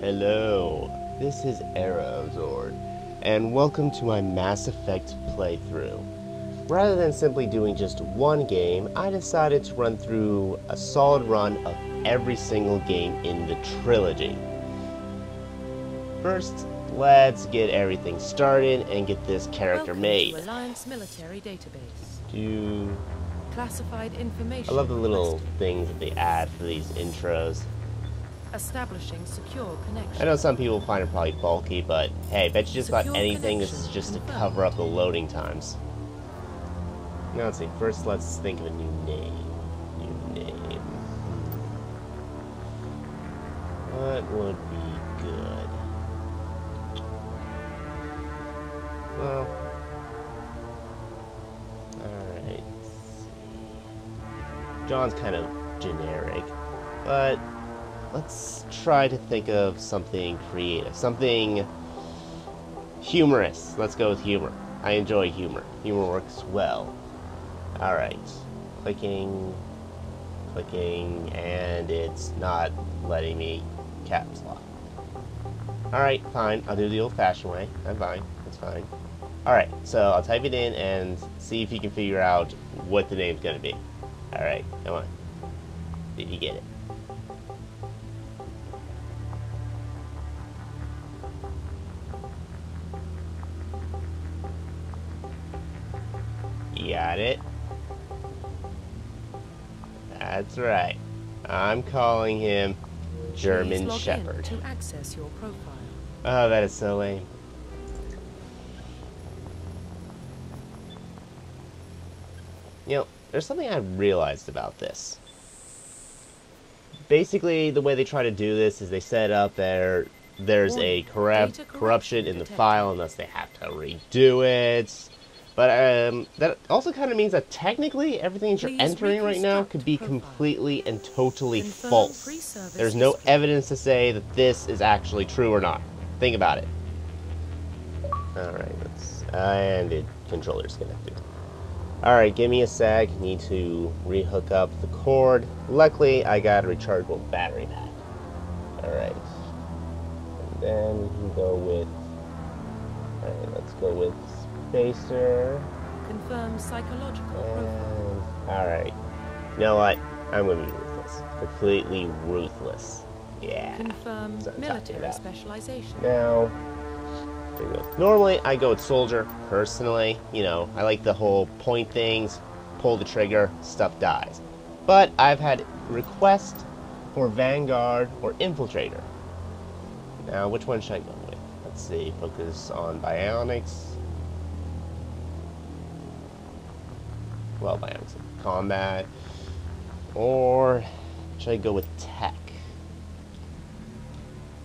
Hello, this is Aerozord, and welcome to my Mass Effect playthrough. Rather than simply doing just one game, I decided to run through a solid run of every single game in the trilogy. First, let's get everything started and get this character made. To Alliance military database. Classified I information. love the little things that they add for these intros. Establishing secure connection. I know some people find it probably bulky, but hey, bet you just about Secure anything that's connection just to confirmed. cover up the loading times. Now let's see, first let's think of a new name. What would be good? Well, alright. John's kind of generic, but let's try to think of something creative, something humorous. Let's go with humor. I enjoy humor. Humor works well. Alright. Clicking, and it's not letting me caps lock. Alright, fine. I'll do the old-fashioned way. I'm fine. It's fine. Alright, so I'll type it in and see if you can figure out what the name's gonna be. Alright, come on. Did you get it? You got it? That's right. I'm calling him German Please log in Shepherd. to access your profile. Oh, that is so lame. You know, there's something I realized about this. Basically, the way they try to do this is they set up there's a Data corruption in the detected. file, and thus they have to redo it. But that also kind of means that technically everything that you're Please entering right now reconstruct could be profile. completely and totally Confirm false. pre-service There's no history. evidence to say that this is actually true or not. Think about it. Alright, and the controller's connected. Alright, give me a sec. Need to rehook up the cord. Luckily, I got a rechargeable battery pack. Alright. And then we can go with... Alright, let's go with spacer. Confirm psychological profile. And... Alright. You know what? I'm gonna be ruthless. Completely ruthless. Yeah. Confirm That's what I'm talking military about. specialization. Now, there we go. Normally, I go with soldier, personally. You know, I like the whole point things, pull the trigger, stuff dies. But I've had requests for Vanguard or Infiltrator. Now, which one should I go with? Let's see, focus on bionics. Well, bionics and combat. Or should I go with tech?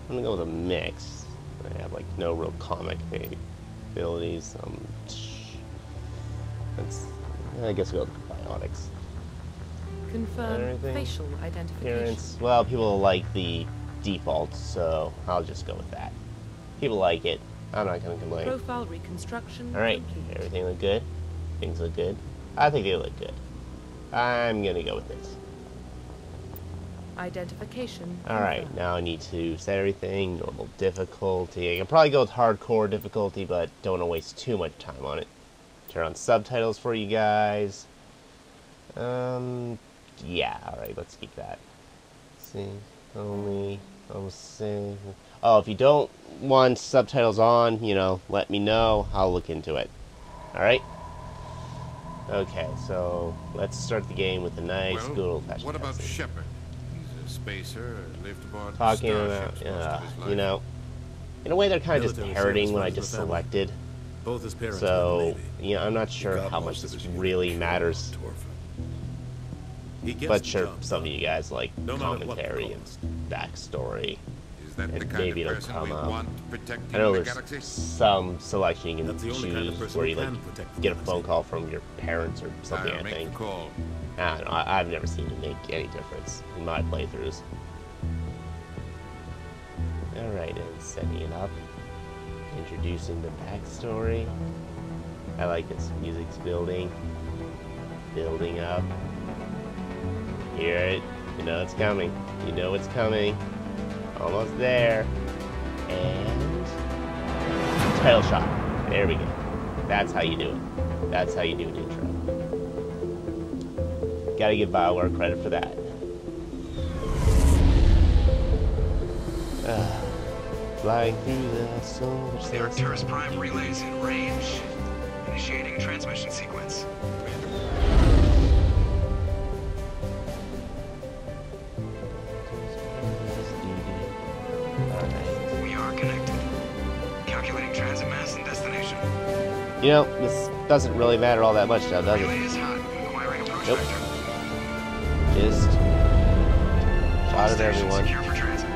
I'm gonna go with a mix. I have like no real comic abilities. I guess we'll go with bionics. Confirm Anything? facial identification. Appearance. Well, people like the default, so I'll just go with that. People like it. I'm not gonna complain. Profile reconstruction. Alright, complete. everything look good? Things look good? I think they look good. I'm gonna go with this. Identification. Alright, confirmed. now I need to set everything, normal difficulty. I can probably go with hardcore difficulty, but don't want to waste too much time on it. Turn on subtitles for you guys. Yeah, alright, let's keep that. See, only, see. Oh, if you don't want subtitles on, you know, let me know. I'll look into it. Alright? Okay, so let's start the game with a nice, Well, good old-fashioned what about cutscene. Shepard? He's a spacer, lived aboard Talking starships about, most of his life. you know, in a way they're kind of just Military parroting service what I runs just the family. selected. Both his parents were in So, the Navy. you know, I'm not He sure got how most much of this his really unit matters. to orphan. He gets But the sure, job some of done, you guys like no matter what commentary the and cost. backstory. Is that the and kind maybe of it'll person come we up. want to protect I know in the there's galaxy? some selection you That's the can only kind of choose person where who you like can protect the get a galaxy. phone call from your parents or something. I'll I make think. the call. I don't know. I've never seen it make any difference in my playthroughs. All right, and setting it up, introducing the backstory. I like this. Music's building up. Hear it. You know it's coming. You know it's coming. Almost there. And title shot. There we go. That's how you do it. That's how you do an intro. Gotta give BioWare credit for that. Flying through the solar system. Arcturus Prime relays in range. Initiating transmission sequence. We are connected. Calculating transit mass and destination. You know, this doesn't really matter all that much now, does Relay it? is hot. Acquiring approach Nope. vector. Just shot at Station everyone. secure for transit.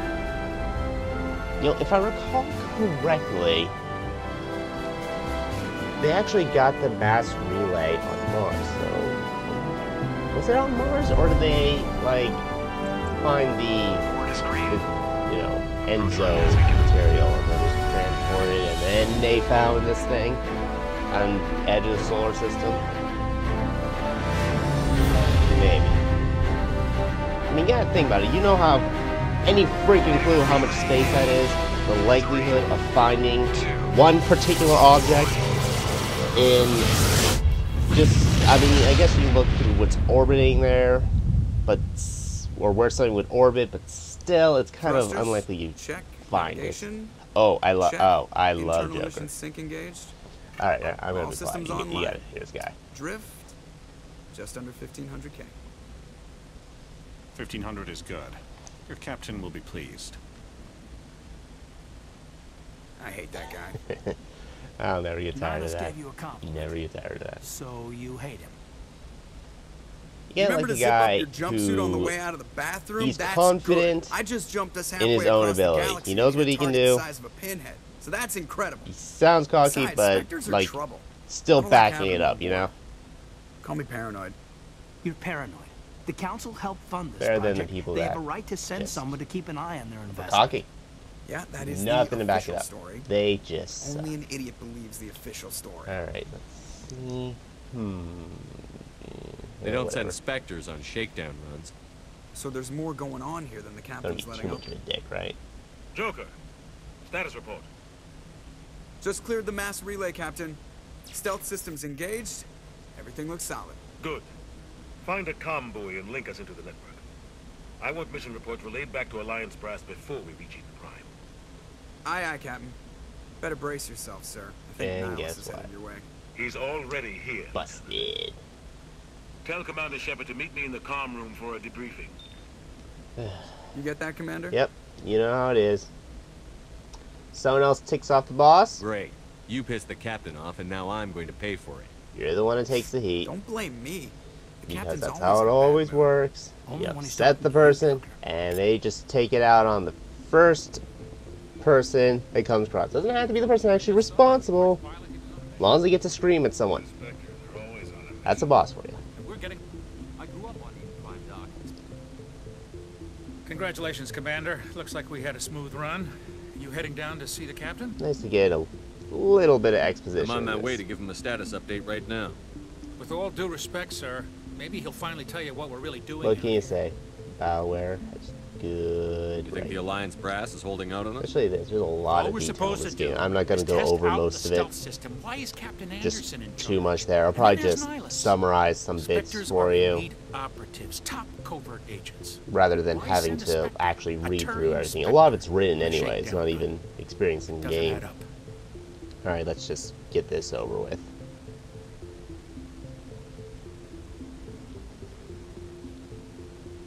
You know, if I recall correctly, they actually got the mass relay on Mars. So, was it on Mars, or did they like find the Board is green. you know, Enzo material and then just transport it, and then they found this thing on the edge of the solar system? Maybe. I mean, you gotta think about it. You know how any freaking clue how much space that is? The likelihood of finding one particular object in just, I mean, I guess you look through what's orbiting there, but, or where something would orbit, but still, it's kind of Thrusters? unlikely you Check. find this. Navigation? Oh, I love, Check. oh, I love Internal Joker. mission sync engaged. Alright, I'm gonna All be quiet. systems You online. got it, this guy. Drift. Just under 1500K. 1500 is good. Your captain will be pleased. I hate that guy. I'll never get tired of Nihilus that. gave you a compliment. Never get tired of that. So you hate him. You get Remember like a to zip up guy your jumpsuit on the way who out of the bathroom? he's That's confident good. I just jumped us in halfway his own across the ability. galaxy He knows to what hit he a can target do. the size of a pinhead. So that's incredible. he sounds cocky, Besides, but specters are like trouble. still I don't like backing having it up, you them. know? Call me paranoid. You're paranoid. The council helped fund this Better than the project. people they that have a right to send just someone to keep an eye on their investment. Cocky. Yeah, that is Nothing the to back it official up. story. They just suck. Only an idiot believes the official story. Alright, let's see. They don't Whatever. send specters on shakedown runs. So there's more going on here than the Don't captain's be too letting much on. of a dick, right? Joker, status report. Just cleared the mass relay, Captain. Stealth systems engaged. Everything looks solid. Good. Find a comm buoy and link us into the network. I want mission reports relayed back to Alliance Brass before we reach Eden Prime. Aye, aye, Captain. Better brace yourself, sir. I think And Nihilus guess is what? headed your way. He's already here. Busted. Tell Commander Shepard to meet me in the comm room for a debriefing. You get that, Commander? Yep, you know how it is. Someone else ticks off the boss, Great. You pissed the captain off, and now I'm going to pay for it. you're the one that takes the heat. Don't blame me. The Because captain's that's always how in it a bad always mood. works. Only You when he's upset the talking to you, person, Joker. and they just take it out on the first person that comes across. Doesn't have to be the person actually responsible, as long as they get to scream at someone. That's a boss for you. We're getting... I grew up on Eden Prime, Doc. Congratulations, Commander. Looks like we had a smooth run. You heading down to see the captain? Nice to get a little bit of exposition. I'm on in my this. way to give him a status update right now. With all due respect, sir, maybe he'll finally tell you what we're really doing. What out can you here. say? BioWare has good You think the writing. Alliance Brass is holding out on us? Especially this. There's a lot All of we're detail in supposed this to do game. I'm not going is to go test over out most the of it. stealth system. Why is Captain Just Anderson in too charge? much there. I'll And probably then there's just Nihilus. summarize some bits Spectres for are you, elite operatives, top covert agents. rather than Why having send a to Spectre? actually A read through Turian everything. A Spectre. lot of it's written A anyway. It's not shakedown even experienced in Doesn't game. add up. Alright, let's just get this over with.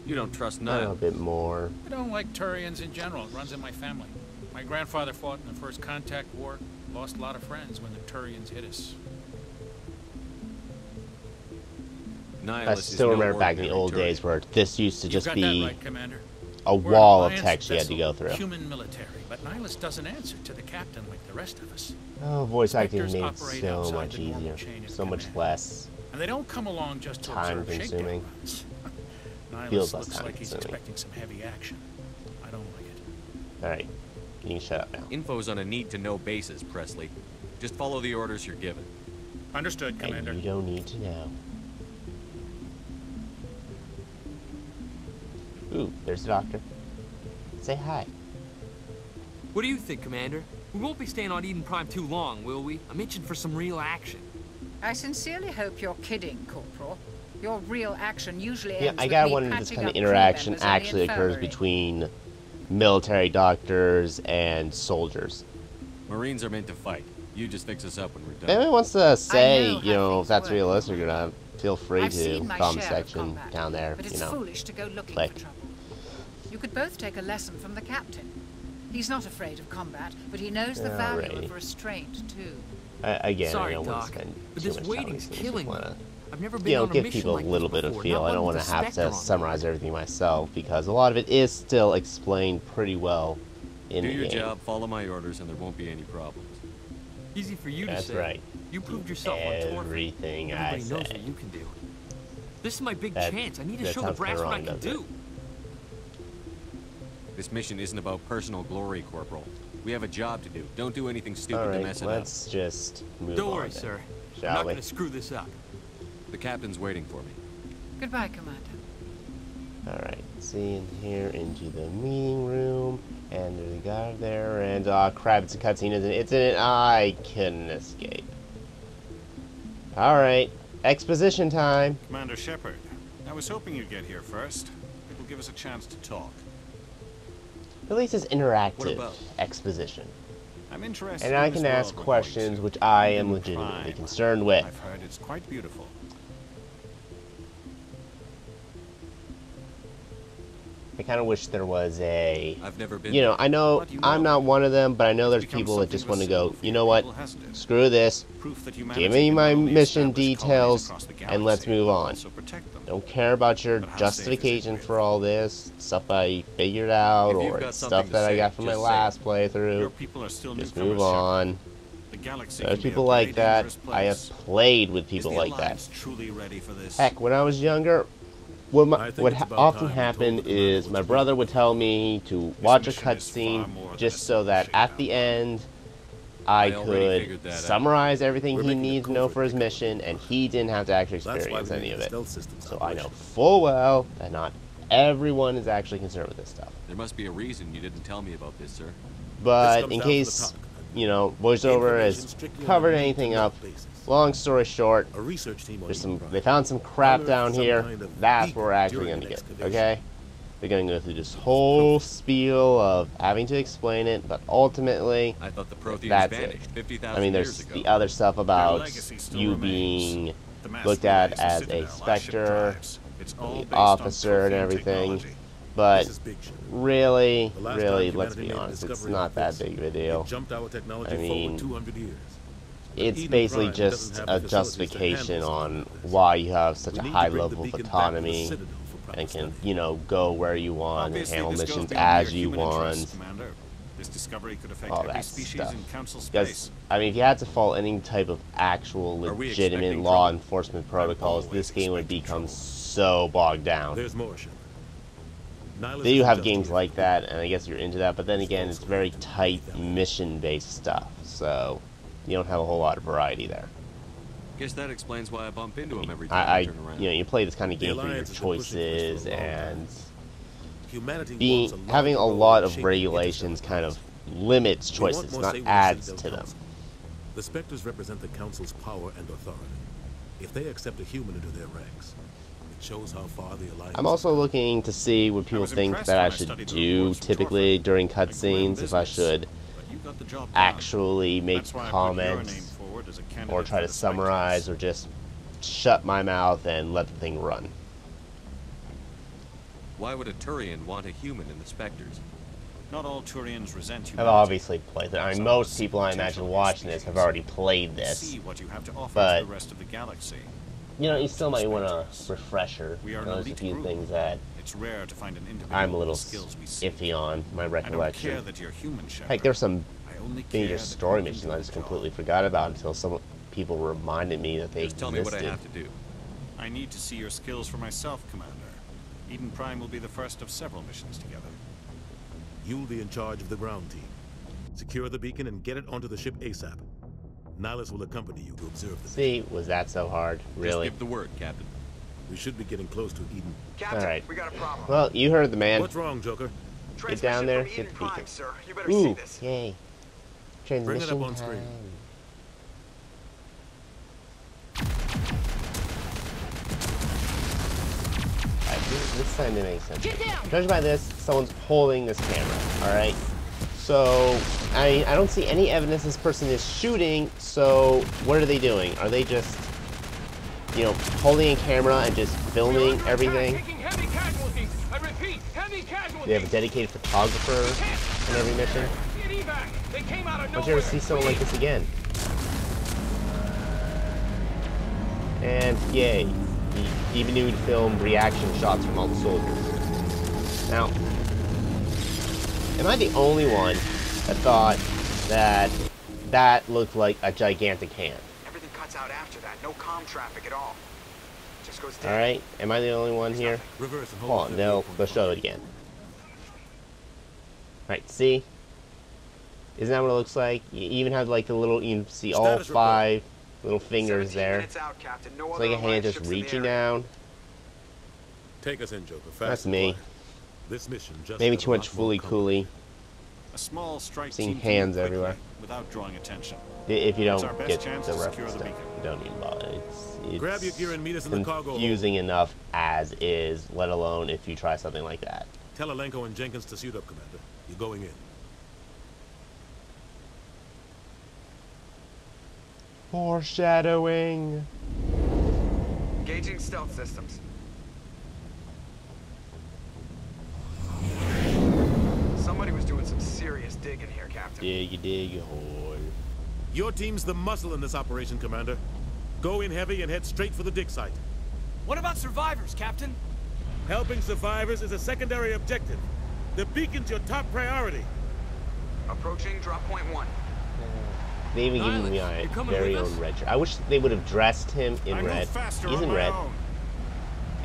You don't trust A Nihilus. bit more. I don't like Turians in general. It runs in my family. My grandfather fought in the First Contact War. Lost a lot of friends when the Turians hit us. Nihilus I is still no remember back in the ordinary old Turian. days where this used to You just got be that right, Commander. a We're an wall of Alliance text you had to vessel, go through. Human military, but Nihilus doesn't answer to the captain like the rest of us. Oh, voice acting Spectres made it operate so outside much the normal easier. chain of So much command. less. And they don't come along just to Time observe consuming. shakedown runs. Feels Nihilus less looks time like he's consuming. expecting some heavy action. I don't like it. Alright, you can shut up now. Info's on a need-to-know basis, Presley. Just follow the orders you're given. Understood, Commander. And you don't need to know. Ooh, there's the doctor. Say hi. What do you think, Commander? We won't be staying on Eden Prime too long, will we? I'm itching for some real action. I sincerely hope you're kidding, Corporal. Your real action usually Yeah, ends I with gotta me wonder if this patching kind of up crew interaction members in the actually occurs infirmary. between military doctors and soldiers. Marines are meant to fight. You just fix us up when we're If done. anyone wants to say, know you how know, things if that's work. realistic or not, feel free I've to seen my comment share of section combat, down there, but you it's know. foolish to go looking Click. for trouble. You could both take a lesson from the captain. He's not afraid of combat, but he knows the value Alrighty. of restraint too. Again, Sorry, I don't want Doc, to spend but too this much time on waiting's these things. killing Just me. wanna, I've never you been know, on a give mission people a like little this bit of before, feel. not I don't one want with to a have Spectre to on summarize everything myself because a lot of it is still explained pretty well in Do the your game. job, follow my orders, and there won't be any problems. Easy for you That's to say. right. You proved yourself on tour. Everything I Everybody knows say. what you can do. This is my big That- chance. I need to that show the sounds brass kinda what I wrong, can doesn't it? do. This mission isn't about personal glory, Corporal. We have a job to do. Don't do anything stupid to Alright, mess it let's just move Don't on worry, then, sir. I'm shall not we? going to screw this up. up. The captain's waiting for me. Goodbye, Commander. Alright, see in here into the meeting room, and there's a guy there, and crap, it's a cutscene, isn't it? It's in it. I couldn't escape. Alright, exposition time. Commander Shepard, I was hoping you'd get here first. It will give us a chance to talk. At least it's What interactive about? exposition. I'm interested And in I this can world ask we're going questions to. which I am Eden legitimately Prime. concerned with. I've heard it's quite beautiful. I kind of wish there was a... I've never been. You know, I know But you I'm know not one of them, but I know there's become people that something just of a want to go, symbol for you your know what, people, hasn't it? screw this, Proof that give humanity me can my not only mission establish colonies details, across the and let's galaxy, move but on. also protect them. Don't care about your But how safe is it, justification really? for all this, stuff I figured out, If you've or got stuff something to that I say, got from my just say last it. Your playthrough. people are still Just newcomers, move Shepard. on. The galaxy There's can be a people very like that. dangerous I have place. played with Is people the like that. Alliance truly ready for this? Heck, when I was younger, what I think it's about often time you happened told the commander is what my you brother did. would tell me to watch a mission is far cutscene more than just a so that simple at the shakedown. end I I already could figured that out. summarize everything We're he making a needs to know covert for his takeover. mission, and he didn't have to actually That's why experience we any need of the it. stealth systems So I know operational. full well that not everyone is actually concerned with this stuff. There must be a reason you didn't tell me about this, sir. But comes in down to the case, top, Commander. you know, voiceover Information has strictly on covered a anything need-to-know up, basis. long story short, A research team on there's Eden some, Prime they found some crap unearthed down some here. kind of That's what we're beacon actually during going to an get, excavation. okay? They're going to go through this whole spiel of having to explain it, but ultimately, I thought the Protheans that's vanished it. 50,000 I mean, years there's ago. the other stuff Their about legacy still you remains. being The mass looked at relays, the as a Citadel, our ship Spectre, drives. It's all the based on officer and Prothean everything, technology. but This is big shit. really, The last really, time let's humanity be made a honest, it's discovery not like that this, big of a It deal. jumped our technology I mean, forward 200 years. It's Eden basically Prime just doesn't a have the facilities to justification handle on something like this. why you have such We a need to high bring the level of beacon back to the autonomy Citadel for proper and can, study. you know, go where you want and Obviously, handle this goes missions beyond as mere you human want. interests, Commander. This discovery could affect All every that species stuff. in Council Because, space. I mean, if you had to follow any type of actual Are we legitimate expecting law trouble? enforcement protocols, always this game would expecting become trouble. so bogged down. There's more, Shepard. Nihilus They do isn't have just games here. like that, and I guess you're into that, but then again, it's very tight mission-based stuff, so you don't have a whole lot of variety there. Guess that explains why I bump into him every time I I turn around. you know, you play this kind of The game for your Alliance has been pushing for this choices for a long time. and Humanity wants a having a larger lot role in of shaping regulations interstellar kind of policy. limits We want choices, more not say with the adds Citadel to them. Council. The Spectres represent the Council's power and authority. If they accept a human into their ranks, it shows how far the Alliance I'm also looking to see what people was think impressed that when I I should studied the do reports from typically Torfa. during A grim cutscenes, if I business, should but you got the job done. actually make That's why I put your name comments forward as a or candidate try for to the summarize Spectres. or just shut my mouth and let the thing run. Why would a Turian want a human in the Spectres? Not all Turians resent I've humanity. obviously played it. I mean, Some most see people I potential imagine in watching this species. have already played this. See what you have to offer but- to the rest of the galaxy. You know, you still might want a Spectres. refresher. We are an There's a elite few group. things that It's rare to find an individual I'm a little with the skills we seek. iffy on, my I don't care recollection. that you're human, Shepard. Heck, there's some I only major care that story you can missions do I the just job. completely forgot about until some people reminded me that they Just tell me what I existed. have to do. I need to see your skills for myself, Commander. Eden Prime will be the first of several missions together. You'll be in charge of the ground team. Secure the beacon and get it onto the ship ASAP. Nihilus will accompany you to observe the See, was that so hard? Really? Just give the word, Captain. We should be getting close to Eden. Alright. Well, you heard the man. What's wrong, Joker? Get down there, get the beacon. Ooh, yay. Transmission Bring it up on screen. This time it makes sense. Judged by this, someone's holding this camera, alright? So, I don't see any evidence this person is shooting, so what are they doing? Are they just, you know, holding a camera and just filming everything? They have a dedicated photographer in every mission? Don't you ever see someone like this again? And yay, the even nude film reaction shots from all the soldiers. Now, am I the only one that thought that that looked like a gigantic hand? Everything cuts out after that. No comm traffic at all. Just goes dead. Alright, am I the only one here? Reverse and Hold on, they'll show it again. Alright, see? Isn't that what it looks like? You even have like the little, you can see all 5 little fingers there. It's like a hand just reaching down. Take us in, Joker. Fast. That's me. This mission just maybe too much fooly cooly. A small strike Seeing team hands quickly everywhere. Without drawing attention. If you don't It's our best get chance the to reference, secure the stuff, beacon. you don't even bother. It's Grab your gear and meet us in the cargo confusing enough as is, let alone if you try something like that. Tell Alenko and Jenkins to suit up, Commander. You're going in. Foreshadowing. Engaging stealth systems. Somebody was doing some serious digging here, Captain. Dig, hole. Your team's the muscle in this operation, Commander. Go in heavy and head straight for the dig site. What about survivors, Captain? Helping survivors is a secondary objective. The beacon's your top priority. Approaching drop point 1. They even gave me my very own red shirt. I wish they would have dressed him in red. He's in red.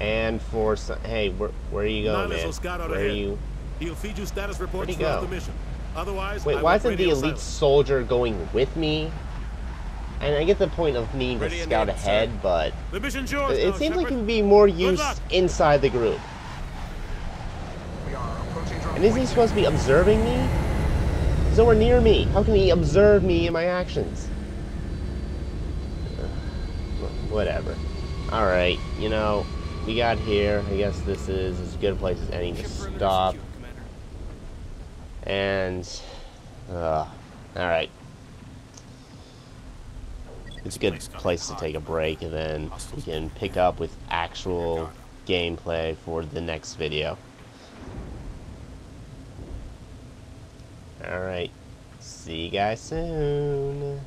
And for some, hey, where are you going, man? Where are you? He'll feed you status reports Where'd he throughout go? the mission. Otherwise, Wait, why isn't the elite soldier going with me? And I get the point of needing to scout ahead, but the mission's yours, it seems like it would be more use inside the group. And isn't he supposed to be observing me? He's nowhere near me. How can he observe me and my actions? Whatever. Alright, you know, we got here. I guess this is as good a place as any to stop. And, alright. It's a good place to take a break, and then we can pick up with actual gameplay for the next video. Alright, see you guys soon.